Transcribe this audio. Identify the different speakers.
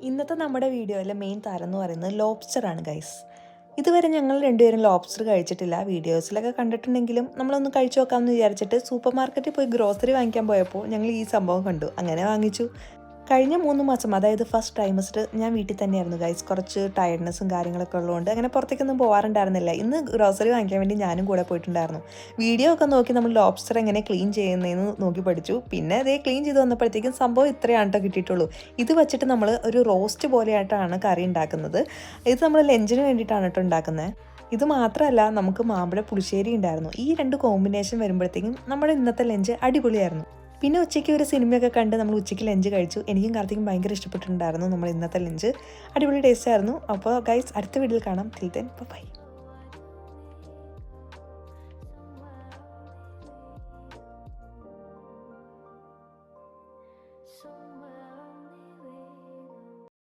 Speaker 1: ഇന്നത്തെ നമ്മുടെ വീഡിയോയിലെ മെയിൻ താരം എന്ന് പറയുന്നത് ലോബ്സ്റ്ററാണ് ഗൈസ്. ഇതുവരെ ഞങ്ങൾ രണ്ടുപേരും ലോബ്സ്റ്റർ കഴിച്ചിട്ടില്ല. വീഡിയോസിലൊക്കെ കണ്ടിട്ടുണ്ടെങ്കിലും നമ്മളൊന്ന് കഴിച്ചു നോക്കാമെന്ന് വിചാരിച്ചിട്ട് സൂപ്പർ മാർക്കറ്റിൽ പോയി ഗ്രോസറി വാങ്ങിക്കാൻ പോയപ്പോൾ ഞങ്ങൾ ഈ സംഭവം കണ്ടു. അങ്ങനെ വാങ്ങിച്ചു. കഴിഞ്ഞ 3 മാസം, അതായത് ഫസ്റ്റ് ട്രൈമസ്റ്റർ ഞാൻ വീട്ടിൽ തന്നെയായിരുന്നു ഗൈസ്. കുറച്ച് ടയർഡ്നെസ്സും കാര്യങ്ങളൊക്കെ ഉള്ളതുകൊണ്ട് അങ്ങനെ പുറത്തേക്കൊന്നും പോകാറുണ്ടായിരുന്നില്ല. ഇന്ന് ഗ്രോസറി വാങ്ങിക്കാൻ വേണ്ടി ഞാനും കൂടെ പോയിട്ടുണ്ടായിരുന്നു. വീഡിയോ ഒക്കെ നോക്കി നമ്മൾ ലോബ്സ്റ്റർ എങ്ങനെ ക്ലീൻ ചെയ്യുന്നതെന്ന് നോക്കി പഠിച്ചു. പിന്നെ അതേ ക്ലീൻ ചെയ്ത് വന്നപ്പോഴത്തേക്കും സംഭവം ഇത്രയാണ് കേട്ടോ കിട്ടിയിട്ടുള്ളൂ. ഇത് വെച്ചിട്ട് നമ്മൾ ഒരു റോസ്റ്റ് പോലെയായിട്ടാണ് കറി ഉണ്ടാക്കുന്നത്. ഇത് നമ്മൾ ലഞ്ചിന് വേണ്ടിയിട്ടാണ് കേട്ടോ ഉണ്ടാക്കുന്നത്. ഇത് മാത്രമല്ല, നമുക്ക് മാമ്പഴ പുളിശ്ശേരി ഉണ്ടായിരുന്നു. ഈ 2 കോമ്പിനേഷൻ വരുമ്പോഴത്തേക്കും നമ്മുടെ ഇന്നത്തെ ലഞ്ച് അടിപൊളിയായിരുന്നു. പിന്നെ ഉച്ചയ്ക്ക് ഒരു സിനിമയൊക്കെ കണ്ട് നമ്മൾ ഉച്ചയ്ക്ക് ലഞ്ച് കഴിച്ചു. എനിക്കും കാർത്തിക്കും ഭയങ്കര ഇഷ്ടപ്പെട്ടിട്ടുണ്ടായിരുന്നു നമ്മൾ ഇന്നത്തെ ലഞ്ച്. അടിപൊളി ടേസ്റ്റ് ആയിരുന്നു. അപ്പോൾ ഗൈസ്, അടുത്ത വീഡിയോയിൽ കാണാം. Till then bye.